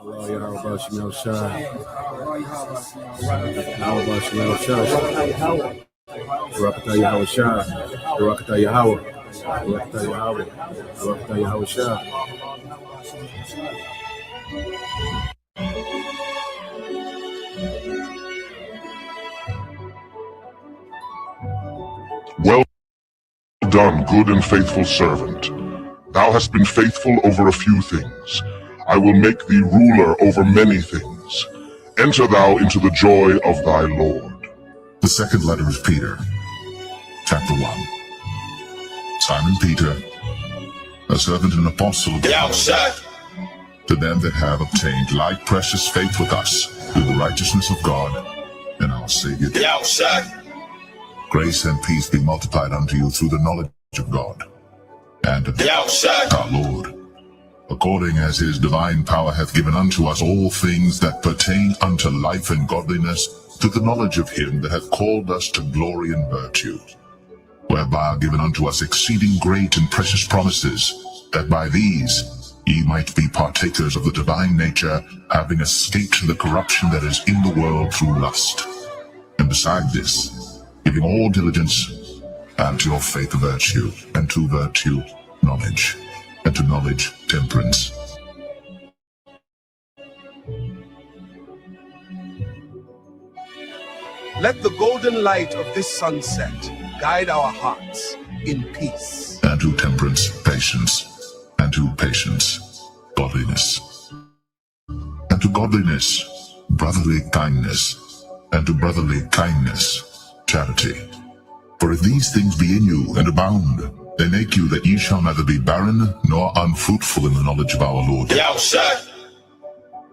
Allah, Yahweh Bashim El Shai. Yahweh Bashim El Shai. Barakatah Yahweh Shai. Barakatah Yahweh. Barakatah Yahweh. Barakatah Yahweh Shai. Well done, good and faithful servant. Thou hast been faithful over a few things. I will make thee ruler over many things. Enter thou into the joy of thy Lord. The second letter of Peter, chapter 1. Simon Peter, a servant and apostle of God, to them that have obtained like precious faith with us through the righteousness of God and our Savior. Grace and peace be multiplied unto you through the knowledge of God and of our Lord, according as his divine power hath given unto us all things that pertain unto life and godliness, to the knowledge of him that hath called us to glory and virtue, whereby are given unto us exceeding great and precious promises, that by these ye might be partakers of the divine nature, having escaped the corruption that is in the world through lust. And beside this, giving all diligence, add to your faith virtue, and to virtue knowledge, and to knowledge temperance. Let the golden light of this sunset guide our hearts in peace. And to temperance, patience, and to patience, godliness, and to godliness, brotherly kindness, and to brotherly kindness, charity. For if these things be in you and abound, they make you that ye shall neither be barren nor unfruitful in the knowledge of our Lord.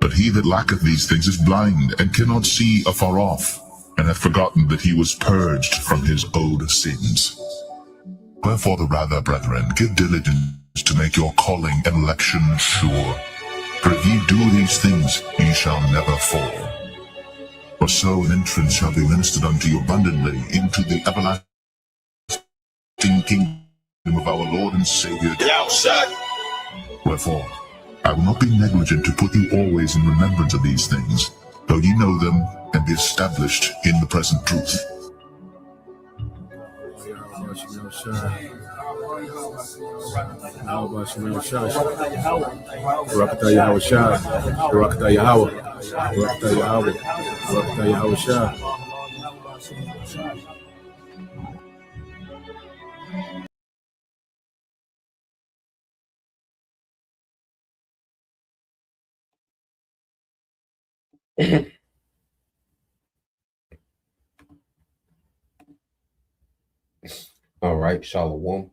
But he that lacketh these things is blind, and cannot see afar off, and hath forgotten that he was purged from his old sins. Wherefore the rather, brethren, give diligence to make your calling and election sure. For if ye do these things, ye shall never fall. For so an entrance shall be ministered unto you abundantly into the everlasting kingdom of our Lord and Savior. Wherefore, I will not be negligent to put you always in remembrance of these things, though ye know them and be established in the present truth. Yahweh Bashim El Shai. Yahweh Bashim El Shai. Barakatah Yahweh Shai. Barakatah Yahweh. Barakatah Yahweh. Barakatah Yahweh Shai. All right, Shalom.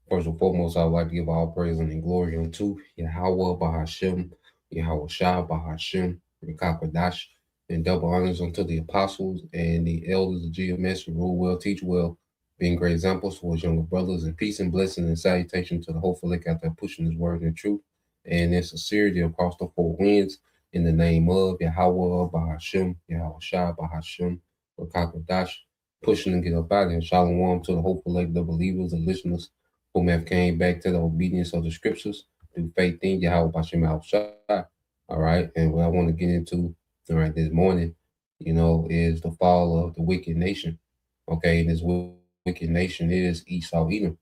First and foremost, I would like to give all praise and glory unto Yahweh Bahashem, Yahweh Shah Bahashem, Rekakadash, and double honors unto the apostles and the elders of GMS who rule well, teach well, being great examples for his younger brothers, and peace and blessing and salutation to the hopeful lake out there pushing his word and truth and in sincerity across the four winds in the name of Yahweh Bahashem, Yahweh Shah Bahashem, Rekakadash, pushing and get up out there. Shalom to the hopeful lake, the believers and listeners whom have came back to the obedience of the scriptures through faith in Yahweh Bashem Al-Shai. All right, and what I want to get into, all right, this morning, is the fall of the wicked nation. Okay, and this wicked nation is Esau Edom.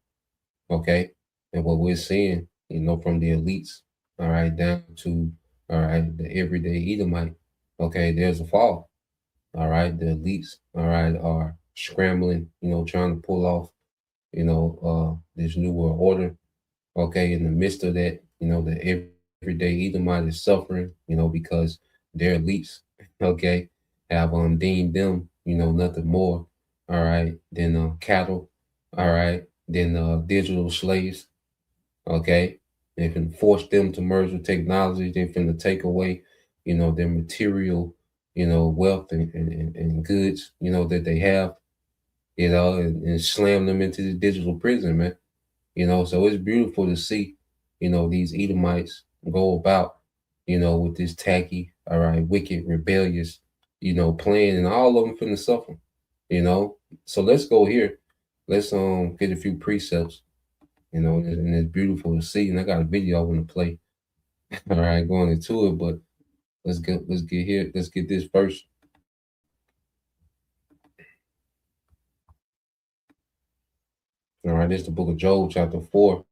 Okay, and what we're seeing, from the elites, all right, down to, all right, the everyday Edomite. Okay, there's a fall. All right, the elites, all right, are scrambling, trying to pull off, this new world order. Okay, in the midst of that, the everyday Edomite is suffering, because their elites, okay, have deemed them, nothing more, all right, than cattle, all right, than digital slaves. Okay, they can force them to merge with technology. They can take away, their material, wealth and goods, that they have, and slam them into the digital prison, man. So it's beautiful to see, these Edomites go about, with this tacky, all right, wicked, rebellious, plan, and all of them finna suffer, So let's go here. Let's get a few precepts, and it's beautiful to see. And I got a video I want to play. All right, going into it, but Let's get here. Let's get this verse. All right, this is the book of Job, chapter 4,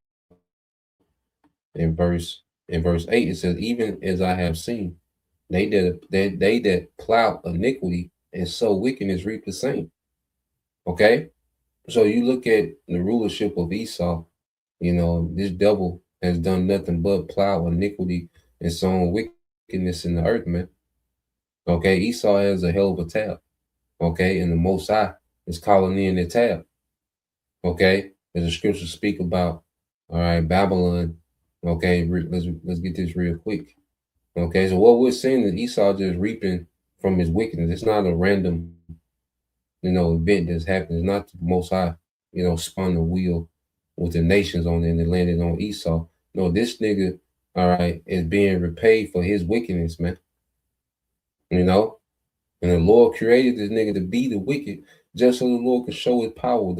in verse 8. It says, "Even as I have seen, they that plow iniquity and sow wickedness reap the same." Okay, so you look at the rulership of Esau. You know, this devil has done nothing but plow iniquity and sown wickedness in the earth, man. Okay, Esau has a hell of a tab. Okay, and the Most High is calling in the tab. Okay, as the scriptures speak about, all right, Babylon. Okay, let's get this real quick. Okay, so what we're saying is Esau just reaping from his wickedness. It's not a random, event that's happening. It's not the Most High, spun the wheel with the nations on it and it landed on Esau. No, this nigga, all right, is being repaid for his wickedness, man. You know, and the Lord created this nigga to be the wicked, just so the Lord can show his power.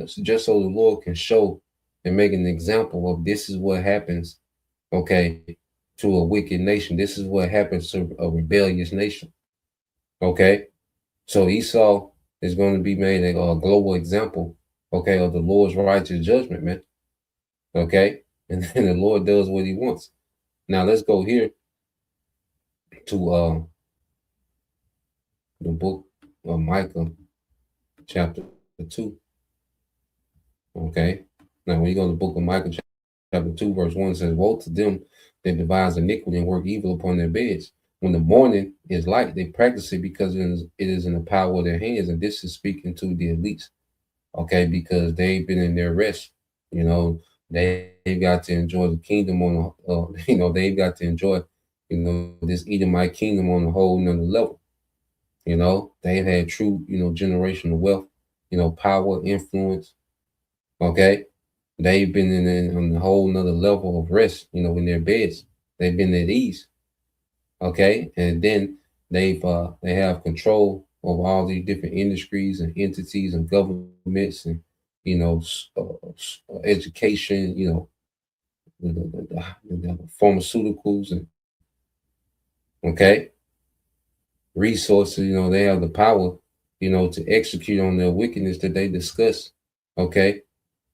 Just so the Lord can show and make an example of this is what happens, okay, to a wicked nation. This is what happens to a rebellious nation. Okay, so Esau is going to be made a global example, okay, of the Lord's righteous judgment, man. Okay, and then the Lord does what He wants. Now let's go here to the book of Micah, chapter 2. Okay. Now, when you go to the book of Micah, chapter 2, verse 1 says, "Woe to them that devise iniquity and work evil upon their beds. When the morning is light, they practice it because it is in the power of their hands." And this is speaking to the elites, okay, because they've been in their rest. They've got to enjoy the kingdom on, they've got to enjoy, this Edomite kingdom on a whole nother level. They've had true, generational wealth, power, influence. Okay, they've been on a whole nother level of rest, in their beds. They've been at ease. Okay, and then they have control of all these different industries and entities and governments and education, the pharmaceuticals and okay resources. They have the power, to execute on their wickedness that they discuss. Okay,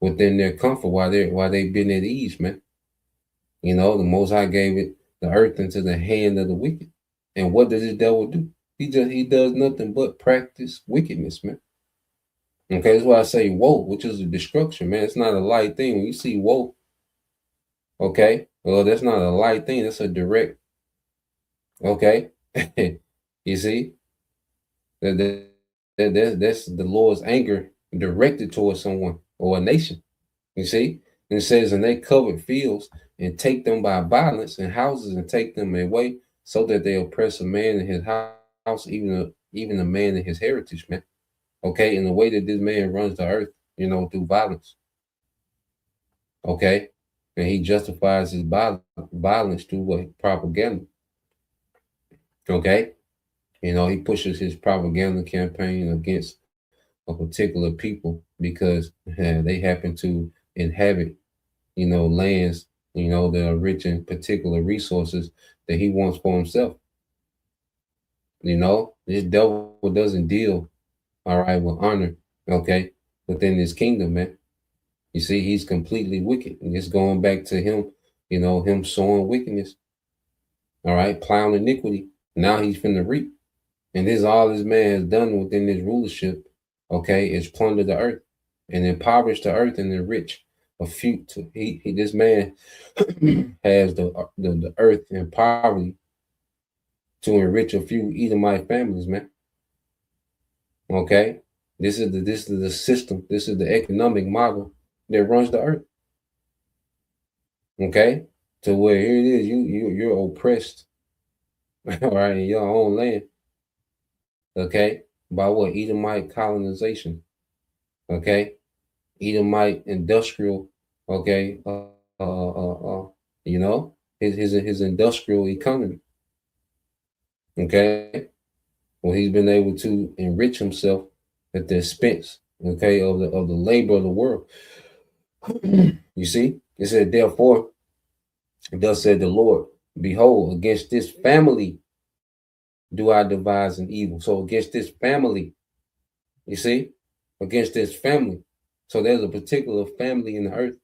within their comfort while they've been at ease, man. The Most High gave it the earth into the hand of the wicked. And what does this devil do? He does nothing but practice wickedness, man. Okay, that's why I say woe, which is a destruction, man. It's not a light thing. When you see woe, okay, well, that's not a light thing. That's a direct, okay. You see, that's the Lord's anger directed towards someone or a nation. You see, and it says, "And they covered fields and take them by violence, and houses and take them away, so that they oppress a man in his house, even a man in his heritage," man. Okay, in the way that this man runs the earth, through violence. Okay, and he justifies his violence through what? Propaganda. Okay, he pushes his propaganda campaign against a particular people because they happen to inhabit, lands, that are rich in particular resources that he wants for himself. This devil doesn't deal, all right, with honor, okay, within his kingdom, man. You see, he's completely wicked. And it's going back to him, him sowing wickedness, all right, plowing iniquity. Now he's finna reap. And this all this man has done within his rulership, okay, is plunder the earth and impoverish the earth and enrich a few. This man has the earth in poverty to enrich a few Edomite families, man. Okay, this is the system. This is the economic model that runs the earth. Okay, to where here it is, you're oppressed, all right, in your own land. Okay, by what? Edomite colonization. Okay, Edomite industrial. Okay, his industrial economy. Okay, well, he's been able to enrich himself at the expense, okay, of the labor of the world. You see, it said, "Therefore, thus said the Lord, Behold, against this family do I devise an evil. So against this family, you see, against this family. So there's a particular family in the earth,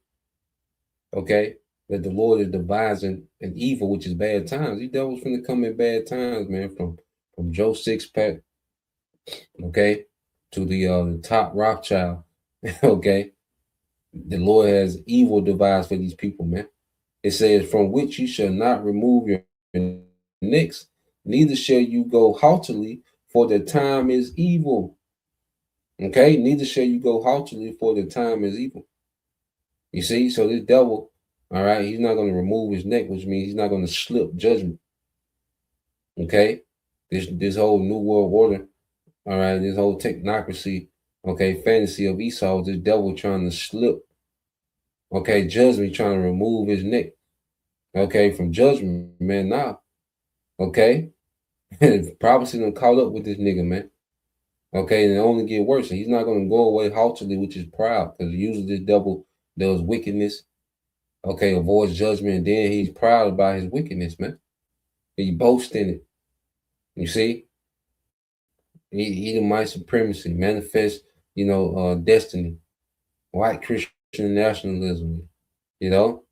okay, that the Lord is devising an evil, which is bad times. These devils finna come in bad times, man, from Joe Sixpack, okay, to the top Rothschild, okay. The Lord has evil devised for these people, man. It says, from which you shall not remove your necks, neither shall you go haughtily, for the time is evil. Okay, neither shall you go haughtily, for the time is evil. You see, so this devil, all right, he's not going to remove his neck, which means he's not going to slip judgment. Okay, this whole new world order, all right, this whole technocracy, okay, fantasy of Esau, this devil trying to slip, okay, judgment, trying to remove his neck, okay, from judgment, man. Now, okay, prophecy done caught up with this nigga, man. Okay, and it only get worse. And he's not going to go away haughtily, which is proud, because usually this devil does wickedness, okay, avoids judgment, and then he's proud about his wickedness, man. He boasts in it. You see, he the white supremacy, manifest, destiny, white Christian nationalism, you know,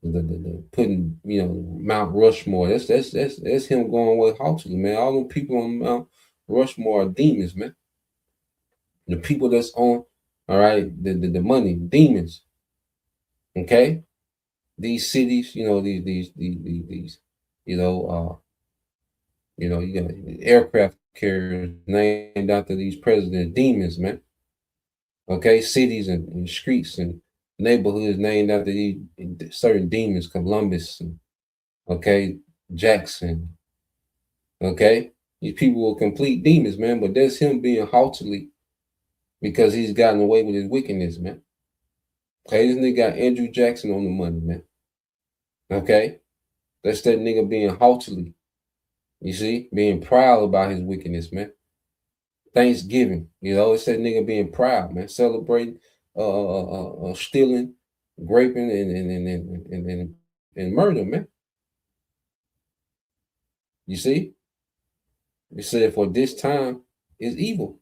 the putting, Mount Rushmore. That's him going away haughtily, man. All them people on Mount Rushmore are demons, man. The people that's on, all right, the money, demons. Okay, these cities, these, you got aircraft carriers named after these president demons, man. Okay, cities and streets and neighborhoods named after these certain demons, Columbus, and, okay, Jackson. Okay, these people were complete demons, man. But that's him being haughtily because he's gotten away with his wickedness, man. Okay, this nigga got Andrew Jackson on the money, man. Okay, that's that nigga being haughtily. You see, being proud about his wickedness, man. Thanksgiving, it's that nigga being proud, man, celebrating, stealing, raping, and murder, man. You see, it said for this time is evil.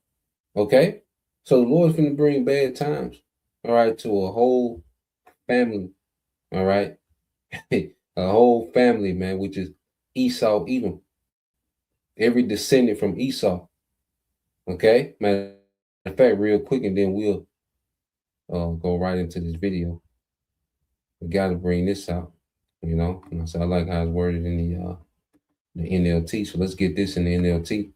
Okay, so the Lord's gonna bring bad times, all right, to a whole family, all right, a whole family, man, which is Esau, Edom. Every descendant from Esau. Okay, matter of fact, real quick, and then we'll go right into this video. We got to bring this out, And so I like how it's worded in the NLT. So let's get this in the NLT.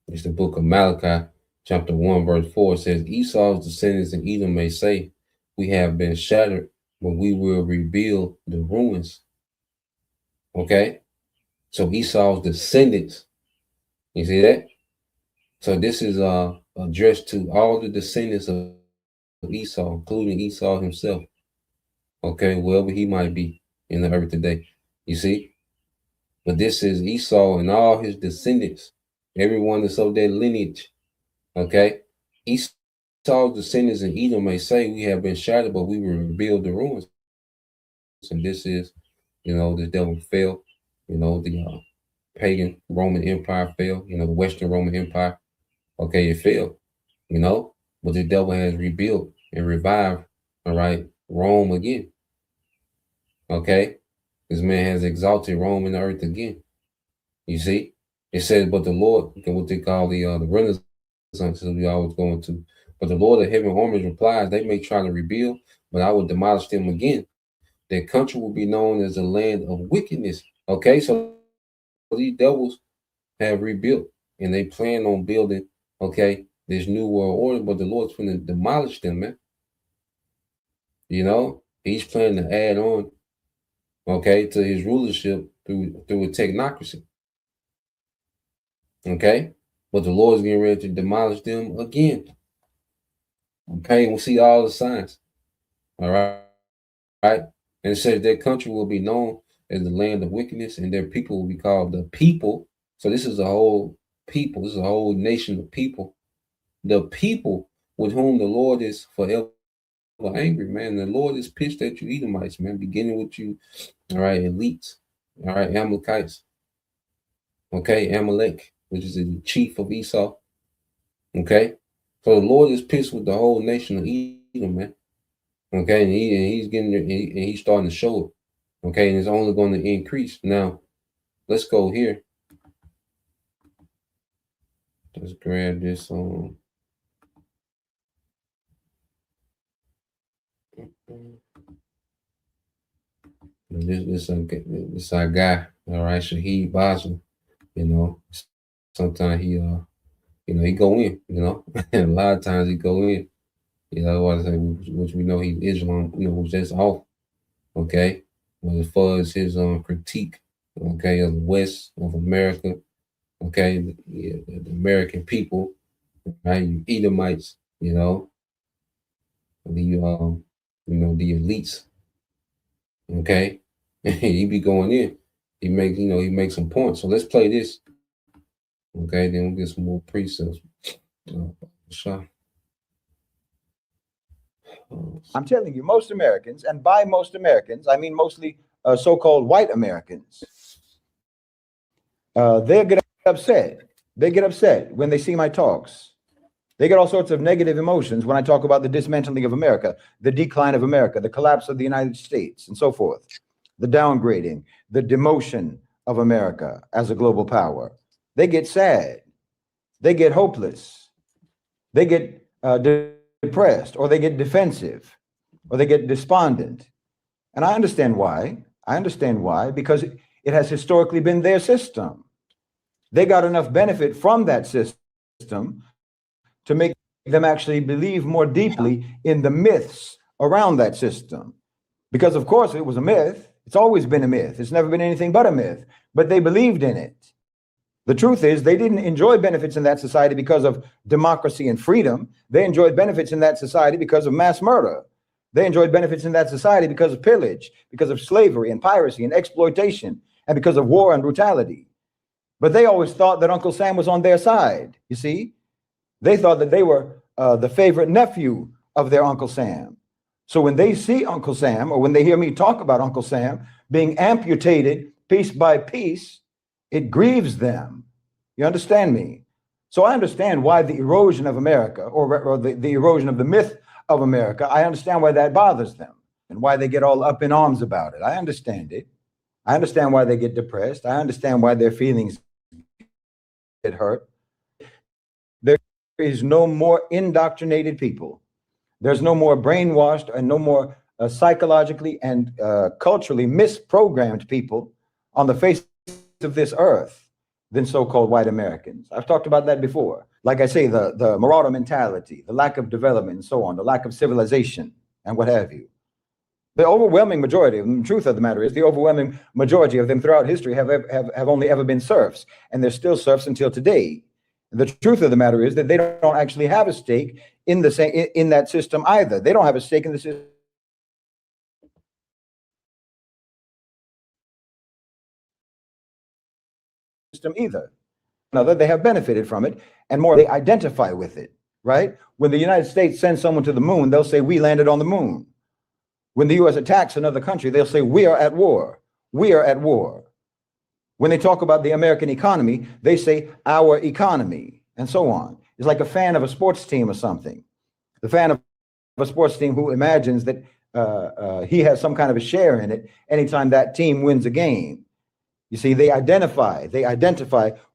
It's the book of Malachi, chapter 1, verse 4. It says, Esau's descendants in Edom may say, we have been shattered, but we will rebuild the ruins. Okay, so Esau's descendants, you see that? So this is addressed to all the descendants of Esau, including Esau himself. Okay, wherever he might be in the earth today, you see? But this is Esau and all his descendants, everyone that's of their lineage. Okay, Esau's descendants in Edom may say, we have been shattered, but we will rebuild the ruins. And this is, the devil fell, the pagan Roman Empire fell, the Western Roman Empire. Okay, it fell, but the devil has rebuilt and revived, all right, Rome again. Okay, this man has exalted Rome in the earth again. You see, it says, but the Lord, what they call the Renaissance, we always going to, but the Lord of heaven armies replies, they may try to rebuild, but I will demolish them again. Their country will be known as a land of wickedness. Okay, so these devils have rebuilt and they plan on building, okay, this new world order, but the Lord's going to demolish them, man. He's planning to add on, okay, to his rulership through a technocracy. Okay, but the Lord's getting ready to demolish them again. Okay, we'll see all the signs. All right, and it says their country will be known as the land of wickedness, and their people will be called the people. So this is a whole people. This is a whole nation of people. The people with whom the Lord is forever angry, man. The Lord is pissed at you, Edomites, man, beginning with you, all right, elites, all right, Amalekites, okay, Amalek, which is the chief of Esau, okay. So the Lord is pissed with the whole nation of Edom, man, okay, and he's getting and he's starting to show it, okay, and it's only going to increase. Now, let's go here. Let's grab this this our guy, all right, Shahid Basel. You know, sometimes he he go in, and a lot of times he go in. Which we know he's Islam, was just off, okay. But as far as his critique, okay, of the West of America, okay, the American people, right, you Edomites, the the elites, okay, he be going in. He makes some points. So let's play this, okay. Then we'll get some more precepts. I'm telling you, most Americans, and by most Americans, I mean mostly so-called white Americans, they get upset. They get upset when they see my talks. They get all sorts of negative emotions when I talk about the dismantling of America, the decline of America, the collapse of the United States, and so forth, the downgrading, the demotion of America as a global power. They get sad. They get hopeless. They get depressed, or they get defensive, or they get despondent. And I understand why. I understand why, because it has historically been their system. They got enough benefit from that system to make them actually believe more deeply in the myths around that system. Because of course it was a myth. It's always been a myth. It's never been anything but a myth, but they believed in it. The truth is they didn't enjoy benefits in that society because of democracy and freedom. They enjoyed benefits in that society because of mass murder. They enjoyed benefits in that society because of pillage, because of slavery and piracy and exploitation, and because of war and brutality. But they always thought that Uncle Sam was on their side, you see? They thought that they were the favorite nephew of their Uncle Sam. So when they see Uncle Sam, or when they hear me talk about Uncle Sam being amputated piece by piece, it grieves them. You understand me? So I understand why the erosion of America, or the erosion of the myth of America, I understand why that bothers them and why they get all up in arms about it. I understand it. I understand why they get depressed. I understand why their feelings get hurt. There is no more indoctrinated people. There's no more brainwashed and no more psychologically and culturally misprogrammed people on the face of this earth than so-called white Americans. I've talked about that before. Like I say, the marauder mentality, the lack of development and so on, the lack of civilization and what have you. The overwhelming majority, the truth of the matter is, the overwhelming majority of them throughout history have only ever been serfs, and they're still serfs until today. The truth of the matter is that they don't actually have a stake in that system either. They don't have a stake in the system either. Another, they have benefited from it, and more, they identify with it, right? When the United States sends someone to the moon, they'll say, we landed on the moon. When the U.S. attacks another country, they'll say, we are at war. We are at war. When they talk about the American economy, they say, our economy, and so on. It's like a fan of a sports team or something. The fan of a sports team who imagines that he has some kind of a share in it anytime that team wins a game. You see, they identify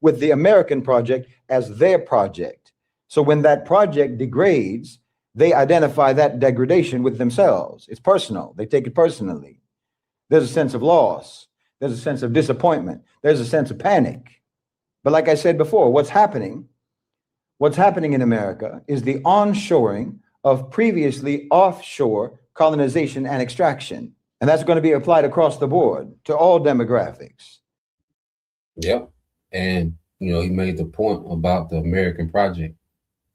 with the American project as their project. So when that project degrades, they identify that degradation with themselves. It's personal. They take it personally. There's a sense of loss. There's a sense of disappointment. There's a sense of panic. But like I said before, what's happening in America is the onshoring of previously offshore colonization and extraction. And that's going to be applied across the board to all demographics. Yep. And, he made the point about the American project.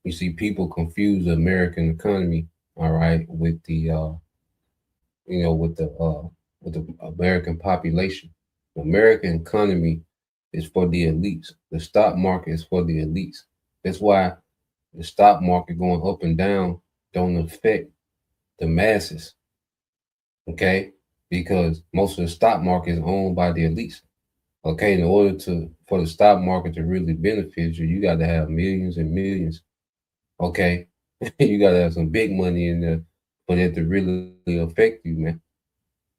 You see, people confuse the American economy, all right, with the, with the American population. The American economy is for the elites. The stock market is for the elites. That's why the stock market going up and down don't affect the masses, okay? Because most of the stock market is owned by the elites. Okay, in order for the stock market to really benefit you, you got to have millions and millions. Okay, you got to have some big money in there for that to really affect you, man.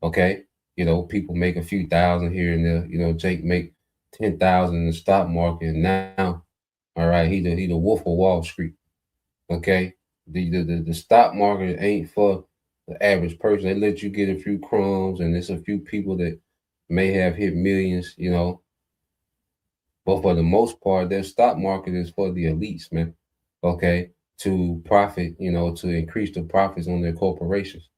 Okay, people make a few thousand here and there. Jake make 10,000 in the stock market now. All right, he the wolf of Wall Street. Okay, the stock market ain't for the average person. They let you get a few crumbs, and there's a few people that may have hit millions, but for the most part, their stock market is for the elites, man. Okay, to profit, to increase the profits on their corporations.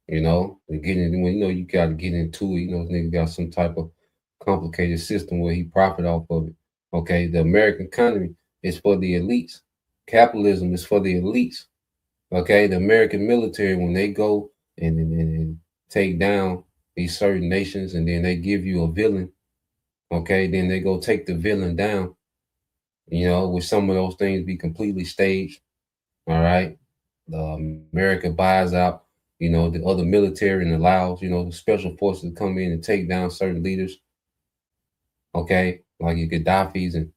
To get in, when you got to get into it. Nigga got some type of complicated system where he profit off of it. Okay, the American economy is for the elites. Capitalism is for the elites. Okay, the American military, when they go and take down these certain nations, and then they give you a villain. Okay, then they go take the villain down. With some of those things be completely staged. All right, America buys out, the other military and allows, the special forces to come in and take down certain leaders. Okay, like your Gaddafis and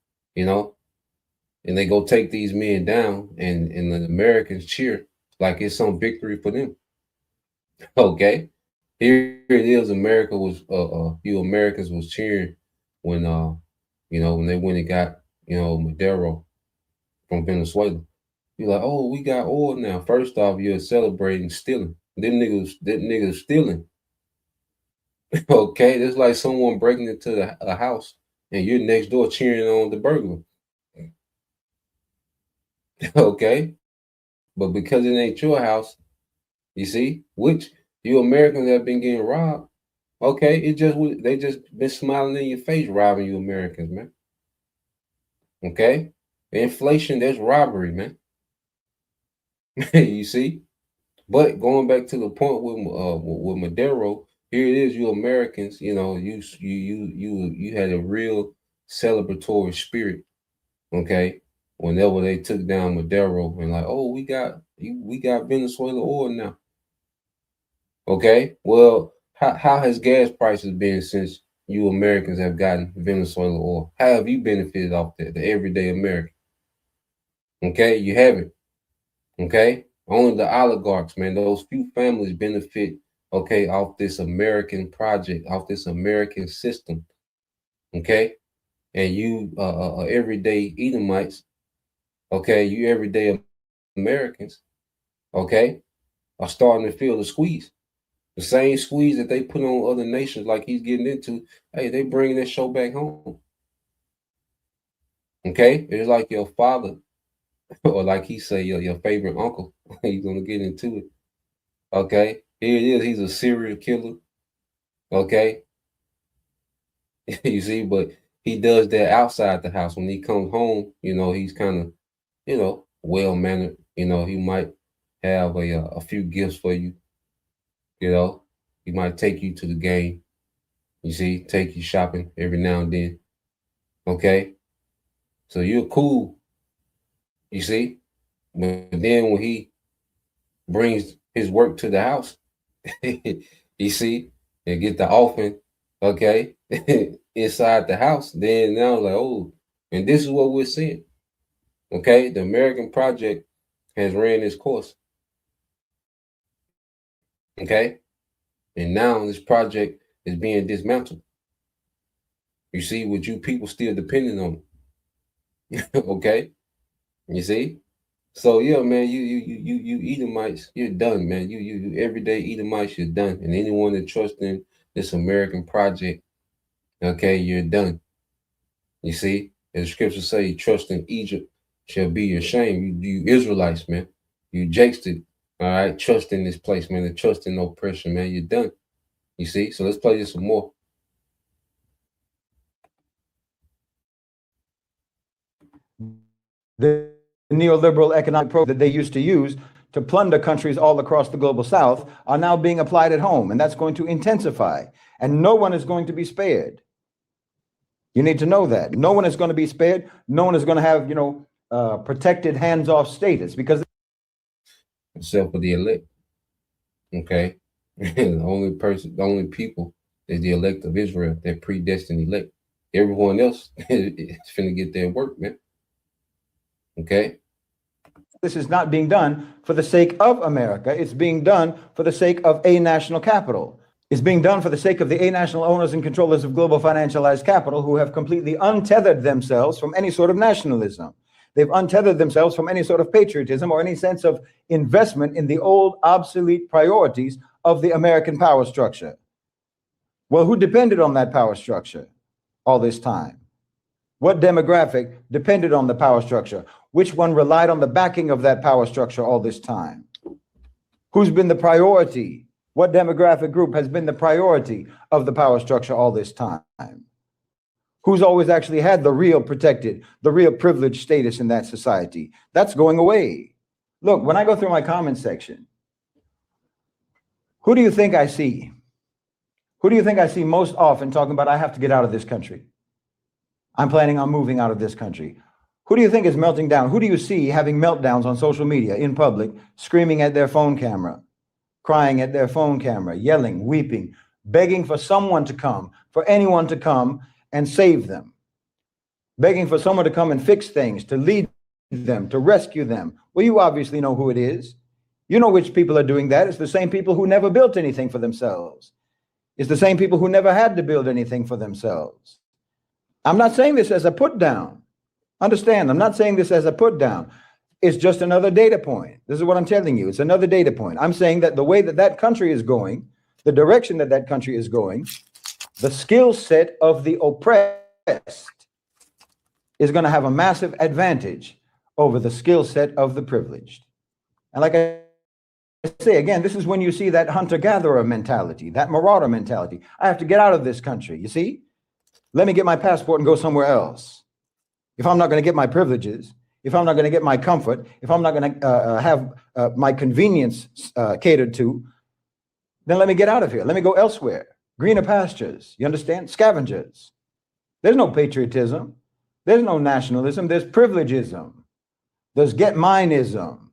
and they go take these men down, and the Americans cheer like it's some victory for them. Okay, here it is. America was, you Americans was cheering when, when they went and got, Maduro from Venezuela. You're like, oh, we got oil now. First off, you're celebrating stealing. Them niggas stealing. Okay, it's like someone breaking into a house and you're next door cheering on the burglar. Okay, but because it ain't your house, you see, which you Americans have been getting robbed. Okay, they just been smiling in your face, robbing you Americans, man. Okay, inflation, that's robbery, man. You see, but going back to the point with Maduro, here it is, you Americans, you had a real celebratory spirit. Okay, whenever they took down Maduro and like, oh, we got Venezuela oil now. Okay, well, how has gas prices been since you Americans have gotten Venezuela oil? How have you benefited off that, the everyday American? Okay, you haven't. Okay, only the oligarchs, man, those few families benefit, okay, off this American project, off this American system. Okay, and you everyday Edomites, okay, you everyday Americans, okay, are starting to feel the squeeze. The same squeeze that they put on other nations like he's getting into, hey, they bringing that show back home. Okay, it's like your father, or like he say, your favorite uncle. He's gonna get into it. Okay, here it is. He's a serial killer. Okay, you see, but he does that outside the house. When he comes home, he's kind of, well mannered. He might have a few gifts for you. He might take you to the game. You see, take you shopping every now and then. Okay, so you're cool. You see, but then when he brings his work to the house, you see, and get the offering, okay, inside the house, then now like, oh, and this is what we're seeing. Okay, the American project has ran its course. Okay, and now this project is being dismantled. You see, with you people still depending on it. Okay, you see. So yeah, man, you Edomites, you're done, man. You everyday Edomites, you're done. And anyone that trusts in this American project, okay, you're done. You see, as the scriptures say, trust in Egypt shall be your shame. You Israelites, man, you jakes it. All right, trust in this place, man. And trust in oppression, man. You're done. You see, so let's play this some more. The neoliberal economic program that they used to use to plunder countries all across the global south are now being applied at home, and that's going to intensify, and no one is going to be spared. You need to know that. No one is going to be spared. No one is going to have, protected hands-off status, because except for the elect. Okay. The only people is the elect of Israel, that predestined elect. Everyone else is finna get their work, man. Okay. This is not being done for the sake of America. It's being done for the sake of a national capital. It's being done for the sake of the a national owners and controllers of global financialized capital who have completely untethered themselves from any sort of nationalism. They've untethered themselves from any sort of patriotism or any sense of investment in the old obsolete priorities of the American power structure. Well, who depended on that power structure all this time? What demographic depended on the power structure? Which one relied on the backing of that power structure all this time? Who's been the priority? What demographic group has been the priority of the power structure all this time? Who's always actually had the real protected, the real privileged status in that society? That's going away. Look, when I go through my comment section, who do you think I see? Who do you think I see most often talking about, I have to get out of this country? I'm planning on moving out of this country. Who do you think is melting down? Who do you see having meltdowns on social media in public, screaming at their phone camera, crying at their phone camera, yelling, weeping, begging for someone to come, for anyone to come and save them, begging for someone to come and fix things, to lead them, to rescue them? Well, you obviously know who it is. You know which people are doing that. It's the same people who never built anything for themselves. It's the same people who never had to build anything for themselves. I'm not saying this as a put down. Understand, I'm not saying this as a put down. It's just another data point. This is what I'm telling you. It's another data point. I'm saying that the way that that country is going, the direction that that country is going, the skill set of the oppressed is going to have a massive advantage over the skill set of the privileged. And like I say again, this is when you see that hunter-gatherer mentality, that marauder mentality. I have to get out of this country, you see? Let me get my passport and go somewhere else. If I'm not going to get my privileges, if I'm not going to get my comfort, if I'm not going to have my convenience catered to, then let me get out of here. Let me go elsewhere. Greener pastures, you understand? Scavengers. There's no patriotism. There's no nationalism. There's privilegism. There's get mineism.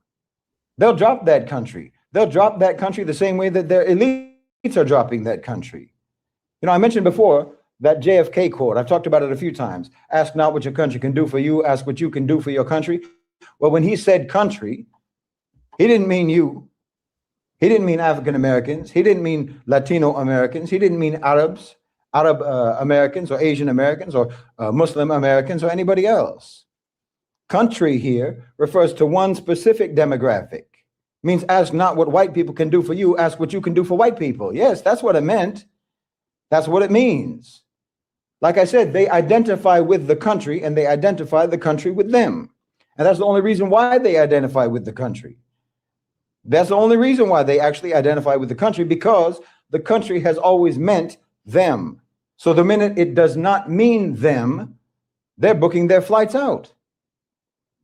They'll drop that country. They'll drop that country the same way that their elites are dropping that country. You know, I mentioned before that JFK quote. I've talked about it a few times. Ask not what your country can do for you, ask what you can do for your country. Well, when he said country, he didn't mean you. He didn't mean African Americans. He didn't mean Latino Americans. He didn't mean Arab Americans or Asian Americans or Muslim Americans or anybody else. Country here refers to one specific demographic. Means ask not what white people can do for you, ask what you can do for white people. Yes, that's what it meant. That's what it means. Like I said, they identify with the country and they identify the country with them. And that's the only reason why they identify with the country. That's the only reason why they actually identify with the country, because the country has always meant them. So the minute it does not mean them, they're booking their flights out.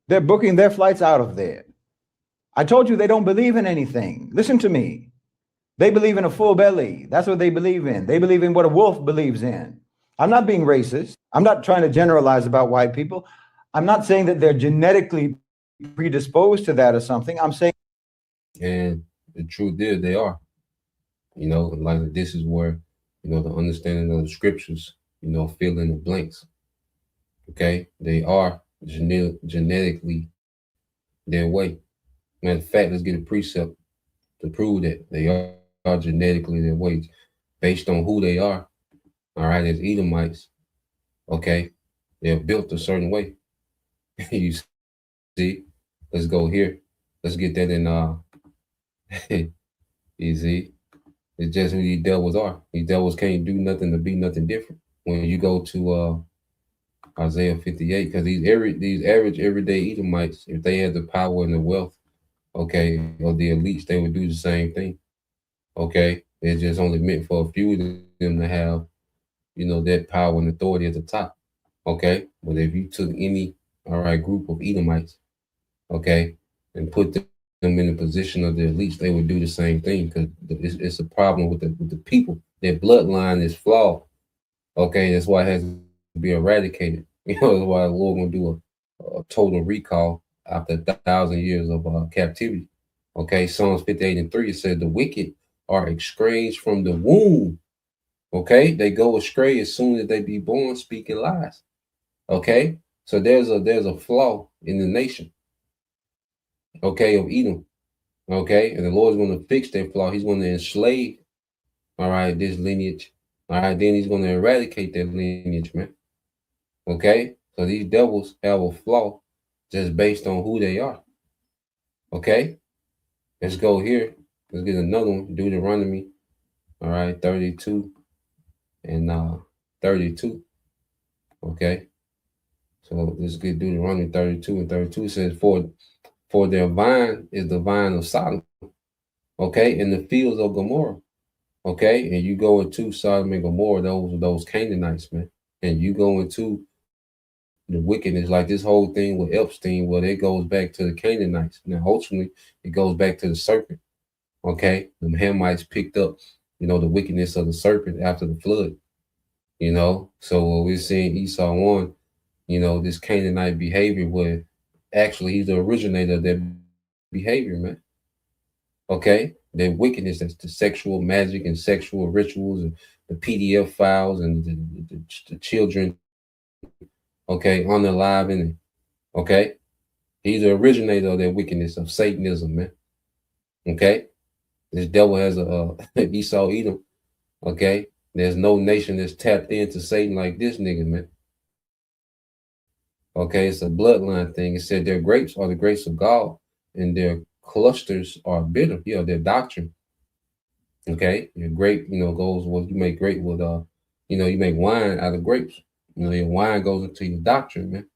They're booking their flights out of there. I told you they don't believe in anything. Listen to me. They believe in a full belly. That's what they believe in. They believe in what a wolf believes in. I'm not being racist. I'm not trying to generalize about white people. I'm not saying that they're genetically predisposed to that or something. I'm saying. And the truth is they are. You know, like this is where, you know, the understanding of the scriptures, you know, fill in the blanks. Okay? They are genetically their way. Matter of fact, let's get a precept to prove that they are genetically their way based on who they are. All right, as Edomites, okay, they're built a certain way. You see, let's go here. Let's get that in you see, it's just who these devils are. These devils can't do nothing to be nothing different. When you go to Isaiah 58, because these average everyday Edomites, if they had the power and the wealth, okay, or the elites, they would do the same thing. Okay, it's just only meant for a few of them to have, you know, that power and authority at the top. Okay, but if you took any, all right, group of Edomites, okay, and put them in the position of the elites, they would do the same thing, because it's a problem with the people. Their bloodline is flawed. Okay, that's why it has to be eradicated. You know, that's why the Lord gonna do a total recall after 1,000 years of captivity. Okay, Psalms 58:3 said the wicked are estranged from the womb. Okay, they go astray as soon as they be born, speaking lies. Okay, so there's a flaw in the nation. Okay, of Edom. Okay, and the Lord's going to fix that flaw. He's going to enslave, all right, this lineage. All right, then he's going to eradicate that lineage, man. Okay, so these devils have a flaw just based on who they are. Okay, let's go here. Let's get another one. Deuteronomy, all right, 32 and 32. Okay, so let's get Deuteronomy 32 and 32. Says, for their vine is the vine of Sodom, okay, in the fields of Gomorrah, okay, and you go into Sodom and Gomorrah, those Canaanites, man, and you go into the wickedness, like this whole thing with Epstein, well, it goes back to the Canaanites. Now, ultimately, it goes back to the serpent, okay? The Hamites picked up, the wickedness of the serpent after the flood, So what we're seeing Esau on, this Canaanite behavior where actually he's the originator of that behavior, man. Okay? Their wickedness, that's the sexual magic and sexual rituals and the PDF files and the children, okay, unaliving, okay? He's the originator of that wickedness of Satanism, man. Okay? This devil has a Esau Edom, okay? There's no nation that's tapped into Satan like this nigga, man. Okay, it's a bloodline thing. It said their grapes are the grapes of God and their clusters are bitter. Their doctrine. Okay, your grape, goes with, you make grape with, you make wine out of grapes. Your wine goes into your doctrine, man.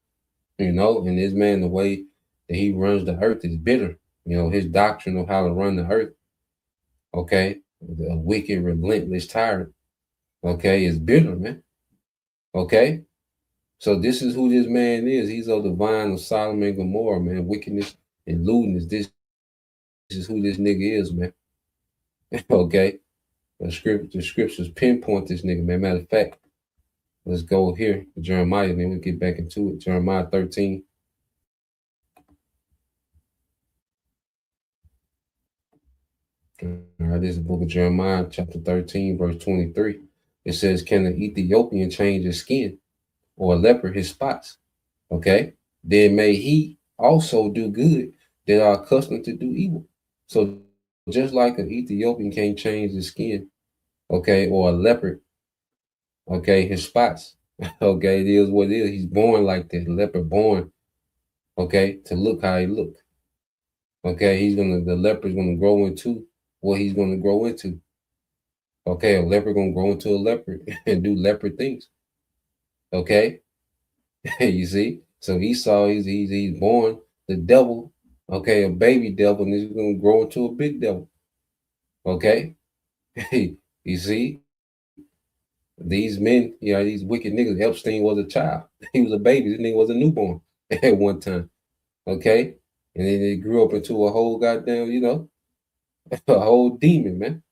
And this man, the way that he runs the earth is bitter. His doctrine of how to run the earth, okay, the wicked, relentless tyrant, okay, is bitter, man. Okay, so this is who this man is. He's of the vine of Sodom and Gomorrah, man. Wickedness and lewdness. This is who this nigga is, man. Okay, the scriptures pinpoint this nigga, man. Matter of fact, let's go here to Jeremiah, and then we'll get back into it. Jeremiah 13. All right, this is the book of Jeremiah, chapter 13, verse 23. It says, can an Ethiopian change his skin, or a leper his spots? Okay, then may he also do good that are accustomed to do evil. So just like an Ethiopian can't change his skin, okay, or a leopard, okay, his spots, okay, it is what it is. He's born like that, leopard born, okay, to look how he look. Okay, the leopard's gonna grow into what he's gonna grow into. Okay, a leopard gonna grow into a leopard and do leopard things. Okay, you see. So Esau, he's born the devil. Okay, a baby devil, and he's gonna grow into a big devil. Okay, you see. These men, these wicked niggas. Epstein was a child. He was a baby. This nigga was a newborn at one time. Okay, and then they grew up into a whole goddamn, a whole demon, man.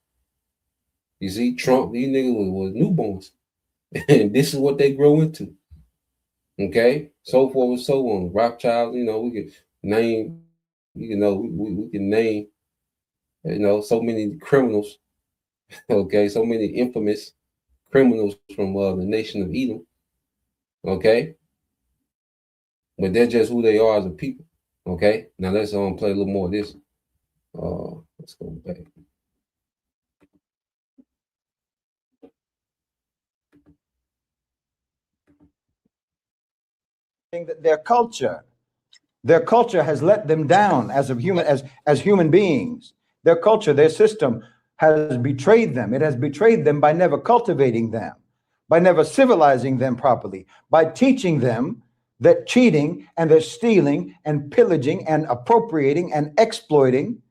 You see, Trump, these niggas was newborns. And this is what they grow into. Okay, so forth and so on. Rothschild, we can name, we can name, so many criminals. Okay, so many infamous criminals from the nation of Edom. Okay, but they're just who they are as a people. Okay, now let's play a little more of this. Let's go back. That their culture has let them down as human beings. Their culture, their system has betrayed them. It has betrayed them by never cultivating them, by never civilizing them properly, by teaching them that cheating and they're stealing and pillaging and appropriating and exploiting,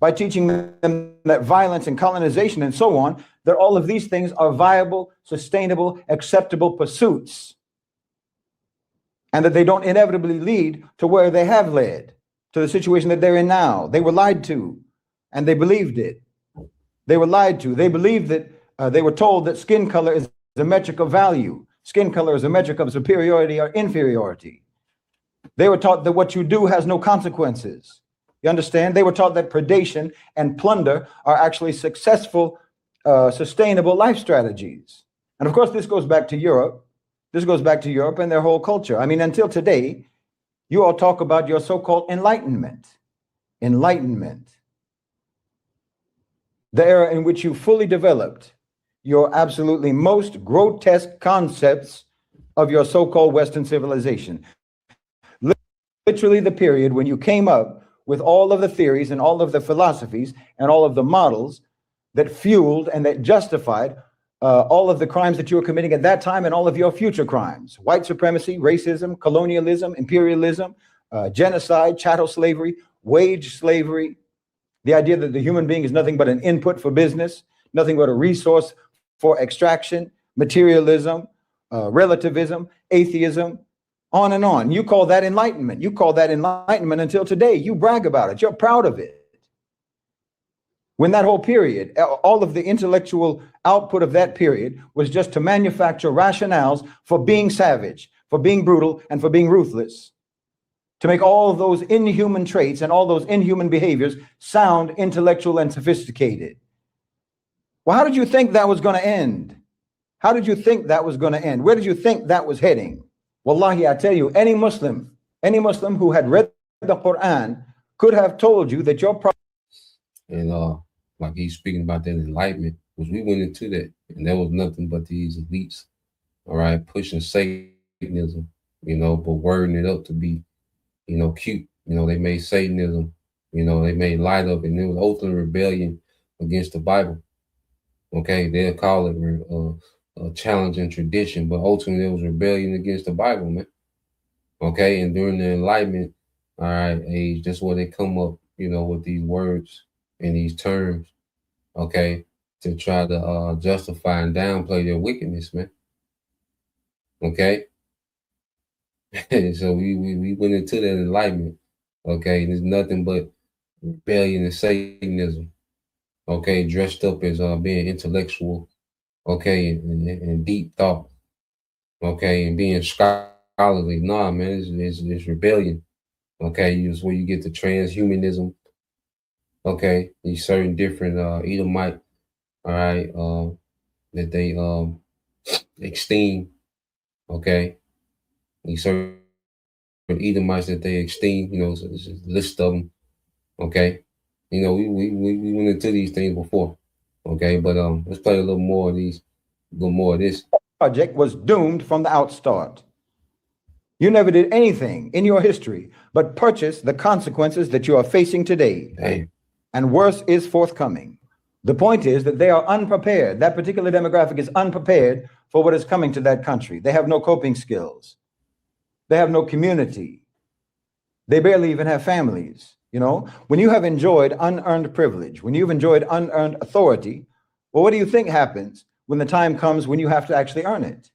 by teaching them that violence and colonization and so on, that all of these things are viable, sustainable, acceptable pursuits, and that they don't inevitably lead to where they have led, to the situation that they're in now. They were lied to, and they believed it. They were lied to. They believed that they were told that skin color is a metric of value. Skin color is a metric of superiority or inferiority. They were taught that what you do has no consequences. You understand? They were taught that predation and plunder are actually successful, sustainable life strategies. And of course, this goes back to Europe. This goes back to Europe and their whole culture. I mean, until today, you all talk about your so-called enlightenment. Enlightenment. The era in which you fully developed your absolutely most grotesque concepts of your so-called Western civilization. Literally the period when you came up with all of the theories and all of the philosophies and all of the models that fueled and that justified all of the crimes that you were committing at that time and all of your future crimes: white supremacy, racism, colonialism, imperialism, genocide, chattel slavery, wage slavery, the idea that the human being is nothing but an input for business, nothing but a resource for extraction, materialism, relativism, atheism, on and on. You call that enlightenment. You call that enlightenment until today. You brag about it. You're proud of it. When that whole period, all of the intellectual output of that period was just to manufacture rationales for being savage, for being brutal, and for being ruthless, to make all of those inhuman traits and all those inhuman behaviors sound intellectual and sophisticated. Well, how did you think that was going to end? How did you think that was going to end? Where did you think that was heading? Wallahi, I tell you, any Muslim who had read the Quran could have told you that your problem. And like he's speaking about that enlightenment, because we went into that, and there was nothing but these elites, all right, pushing Satanism, but wording it up to be, cute. They made Satanism, they made light of it, and it was ultimate rebellion against the Bible. Okay, they'll call it a challenging tradition, but ultimately it was rebellion against the Bible, man. Okay, and during the Enlightenment, all right, age, that's where they come up, with these words and these terms, okay, to try to justify and downplay their wickedness, man. Okay, so we went into that Enlightenment, okay, and it's nothing but rebellion and Satanism, okay, dressed up as being intellectual, okay, and deep thought, okay, and being scholarly. Nah, man, it's rebellion, okay. It's where you get the transhumanism, okay, these certain different Edomite, all right, that they esteem, okay, these certain Edomites that they esteem, so it's a list of them, okay. We went into these things before, okay, but let's play a little more of this. Project was doomed from the outstart. You never did anything in your history but purchase the consequences that you are facing today. Damn. And worse is forthcoming. The point is that they are unprepared. That particular demographic is unprepared for what is coming to that country. They have no coping skills. They have no community. They barely even have families. When you have enjoyed unearned privilege, when you've enjoyed unearned authority, well, what do you think happens when the time comes when you have to actually earn it?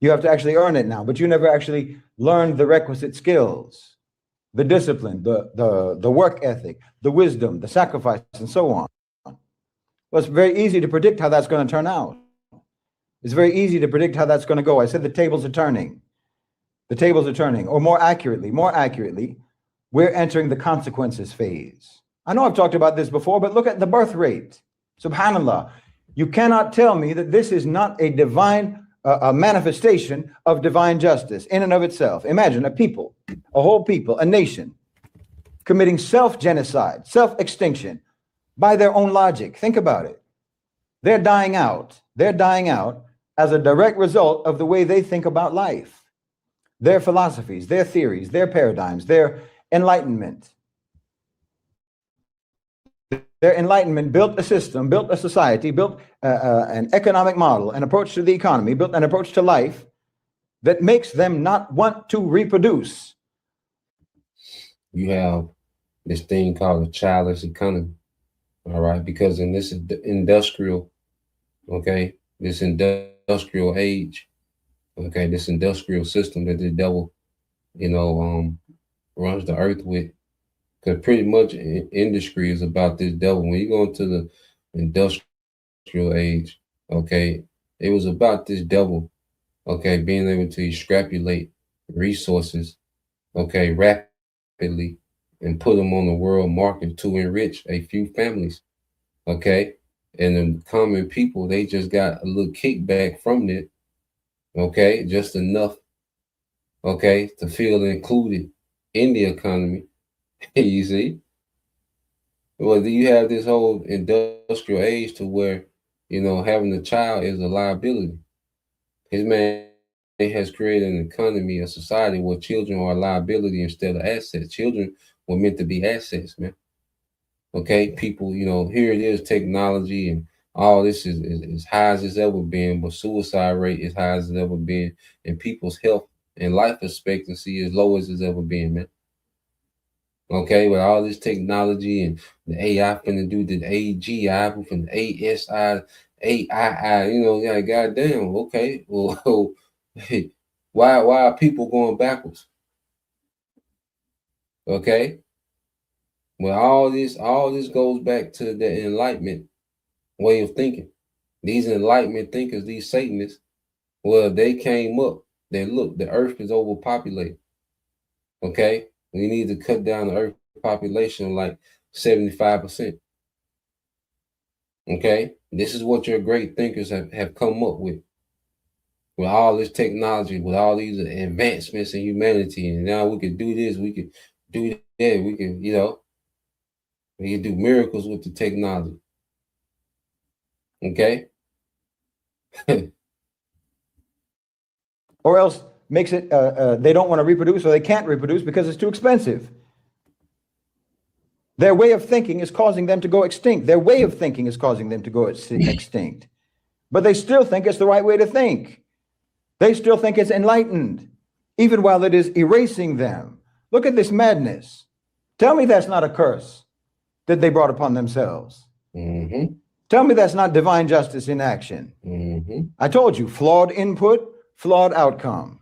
You have to actually earn it now, but you never actually learned the requisite skills, the discipline, the work ethic, the wisdom, the sacrifice, and so on. Well, it's very easy to predict how that's going to turn out. It's very easy to predict how that's going to go. I said the tables are turning. The tables are turning, or more accurately, we're entering the consequences phase. I know I've talked about this before, but look at the birth rate. Subhanallah. You cannot tell me that this is not a divine a manifestation of divine justice in and of itself. Imagine a people, a whole people, a nation committing self-genocide, self-extinction by their own logic. Think about it. They're dying out. They're dying out as a direct result of the way they think about life, their philosophies, their theories, their paradigms, their enlightenment. Their enlightenment built a system, built a society, built an economic model, an approach to the economy, built an approach to life that makes them not want to reproduce. You have this thing called a childless economy, all right? Because in this industrial, okay, this industrial age, okay, this industrial system that the devil, runs the earth with, because pretty much industry is about this devil. When you go into the industrial age, okay, it was about this devil, okay, being able to extrapolate resources, okay, rapidly, and put them on the world market to enrich a few families. Okay. And the common people, they just got a little kickback from it. Okay. Just enough. Okay. To feel included in the economy. You see? Well, you have this whole industrial age to where, having a child is a liability. His man has created an economy, a society where children are a liability instead of assets. Children were meant to be assets, man. Okay, people, here it is, technology and all this is as high as it's ever been, but suicide rate is high as it's ever been, and people's health and life expectancy is low as it's ever been, man. Okay, with all this technology and the AI finna do the AGI, we finna ASI, AII, yeah, goddamn, okay. Well, hey, why are people going backwards? Okay. Well, all this goes back to the Enlightenment way of thinking. These Enlightenment thinkers, these Satanists, well, they came up. They look, the earth is overpopulated. Okay. We need to cut down the earth population like 75%. Okay. This is what your great thinkers have come up with all this technology, with all these advancements in humanity. And now we could do this, we could do that, we can, we can do miracles with the technology. Okay. Or else makes it, they don't want to reproduce, or they can't reproduce because it's too expensive. Their way of thinking is causing them to go extinct. Their way of thinking is causing them to go extinct. But they still think it's the right way to think. They still think it's enlightened, even while it is erasing them. Look at this madness. Tell me that's not a curse that they brought upon themselves. Mm-hmm. Tell me that's not divine justice in action. Mm-hmm. I told you, flawed input, flawed outcome.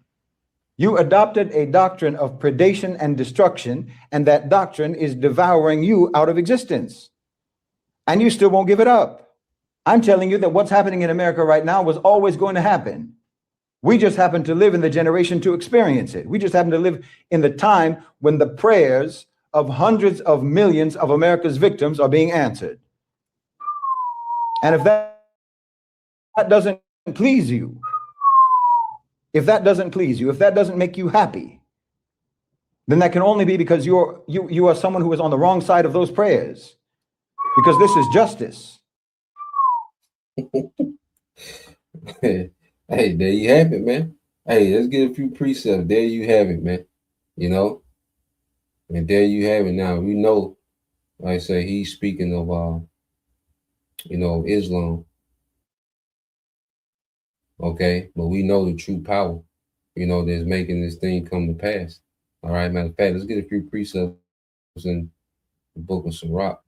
You adopted a doctrine of predation and destruction, and that doctrine is devouring you out of existence. And you still won't give it up. I'm telling you that what's happening in America right now was always going to happen. We just happen to live in the generation to experience it. We just happen to live in the time when the prayers of hundreds of millions of America's victims are being answered. And if that doesn't please you, if that doesn't make you happy, then that can only be because you are someone who is on the wrong side of those prayers, because this is justice. Hey, there you have it, man. Hey, let's get a few precepts. There you have it, man. And there you have it. Now we know, like I say, he's speaking of Islam. Okay, but we know the true power, that's making this thing come to pass. All right, matter of fact, let's get a few precepts in the book of Sirach.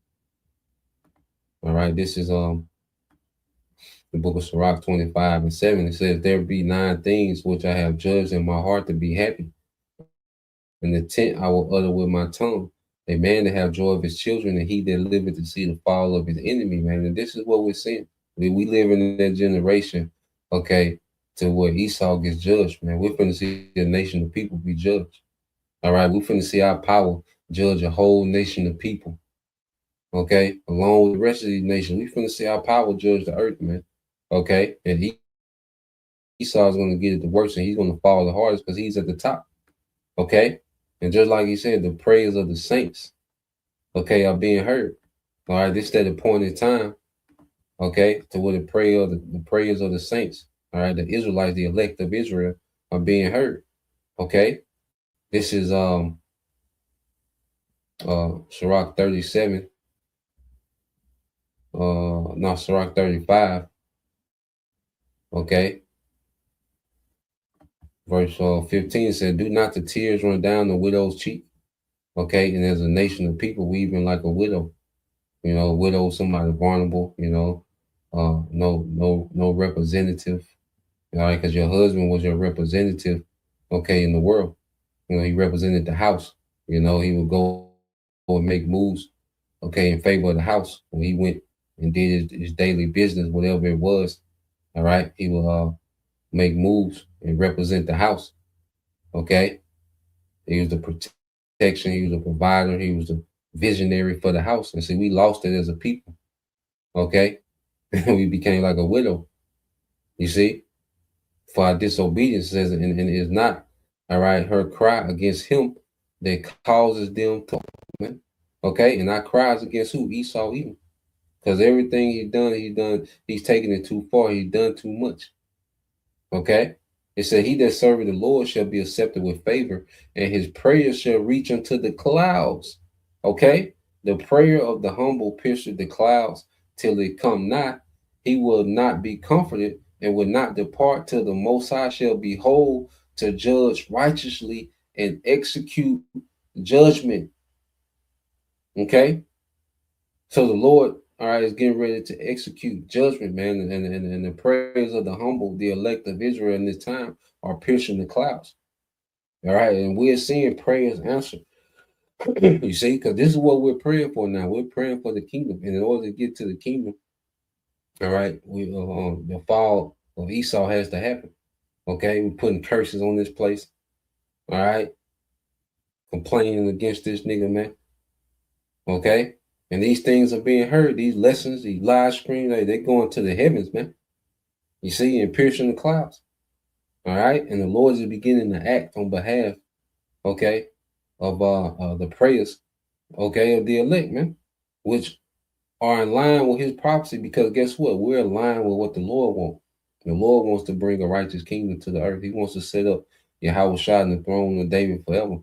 All right, this is the book of Sirach 25:7. It says, "There be 9 things which I have judged in my heart to be happy, and the 10th I will utter with my tongue. A man to have joy of his children, and he that liveth to see the fall of his enemy," man. And this is what we're seeing. We live in that generation, okay, to where Esau gets judged, man. We're finna see a nation of people be judged. All right, we're finna see our power judge a whole nation of people. Okay, along with the rest of these nations, we're finna see our power judge the earth, man. Okay, and Esau's gonna get it the worst, and he's gonna fall the hardest because he's at the top. Okay, and just like he said, the prayers of the saints, okay, are being heard. All right, this is at a point in time, okay, to where the prayers of the saints, all right, the Israelites, the elect of Israel, are being heard. Okay, this is Sirach 37, Sirach 35. Okay, verse 15 said, "Do not the tears run down the widow's cheek?" Okay, and as a nation of people, we even like a widow. A widow, somebody vulnerable. No representative. All right, because your husband was your representative. Okay, in the world, he represented the house. He would go and make moves. Okay, in favor of the house when he went and did his daily business, whatever it was. All right, he will make moves and represent the house. Okay, he was the protection. He was a provider. He was a visionary for the house. And see, we lost it as a people. Okay. We became like a widow. You see, for our disobedience, says, and it is not, all right, her cry against him that causes them to, okay, and our cries against who? Esau, even, because everything he's taken it too far. He's done too much. Okay, it said, "He that serveth the Lord shall be accepted with favor, and his prayer shall reach unto the clouds." Okay, the prayer of the humble pierceth the clouds till it come not. He will not be comforted and will not depart till the Most High shall behold to judge righteously and execute judgment. Okay, so the Lord, all right, is getting ready to execute judgment, man, and the prayers of the humble, the elect of Israel in this time, are piercing the clouds. All right, and we're seeing prayers answered. You see, because this is what we're praying for now. We're praying for the kingdom, and in order to get to the kingdom, all right, the fall of Esau has to happen. Okay, we're putting curses on this place. All right, complaining against this nigga, man. Okay, and these things are being heard. These lessons, these live streams, they're going to the heavens, man. You see, and piercing the clouds. All right, and the Lord is beginning to act on behalf, okay, of the prayers, okay, of the elect, man, which are in line with His prophecy. Because guess what? We're aligned with what the Lord wants. The Lord wants to bring a righteous kingdom to the earth. He wants to set up Yahushua on the throne of David forever.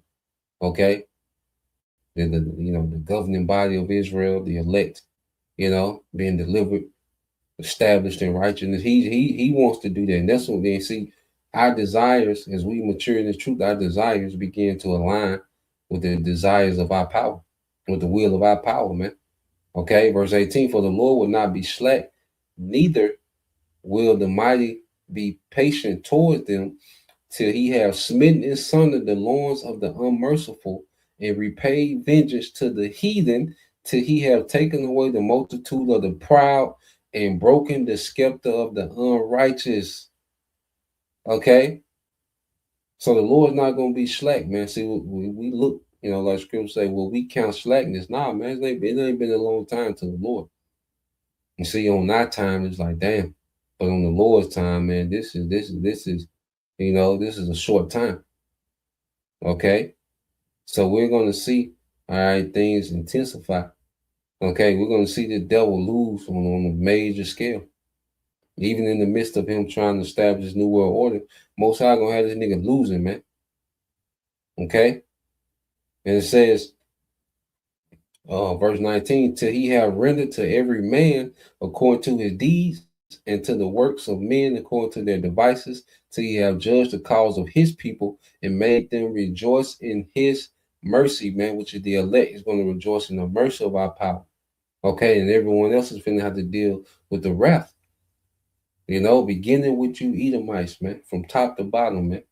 Okay, the governing body of Israel, the elect, being delivered, established in righteousness. He wants to do that, and that's what they see. Our desires, as we mature in the truth, our desires begin to align with the desires of our power, with the will of our power, man. Okay, verse 18, for the Lord will not be slack, neither will the mighty be patient toward them, till he have smitten asunder the loins of the unmerciful, and repaid vengeance to the heathen, till he have taken away the multitude of the proud, and broken the scepter of the unrighteous. Okay, so the Lord's not going to be slack, man. See, we look, like Scripture say, well, we count slackness. Nah, man, it ain't been a long time to the Lord. You see, on our time, it's like, damn. But on the Lord's time, man, this is this is a short time. Okay, so we're going to see, all right, things intensify. Okay, we're going to see the devil lose on a major scale. Even in the midst of him trying to establish this new world order, Most High gonna have this nigga losing, man. Okay? And it says, verse 19, till he have rendered to every man according to his deeds, and to the works of men according to their devices, till he have judged the cause of his people, and made them rejoice in his mercy, man, which is the elect is going to rejoice in the mercy of our power. Okay, and everyone else is finna have to deal with the wrath. Beginning with you Edomites, man, from top to bottom, man.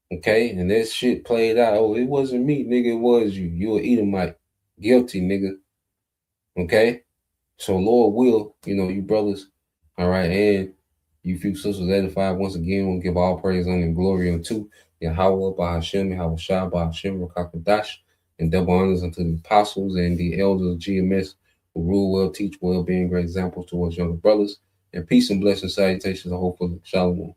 Okay, and that shit played out. Oh, it wasn't me, nigga, it was you. You an Edomite. Guilty, nigga. Okay? So Lord will, you brothers, all right, and you few sisters edified once again, we'll give all praise, honor, and glory unto Yahweh, Bahashem, Yahushua, Bahashem, Rakakadash, and double honors unto the apostles and the elders of GMS who rule well, teach well, being great examples towards younger brothers. And peace and blessings, salutations, and hopefully shalom.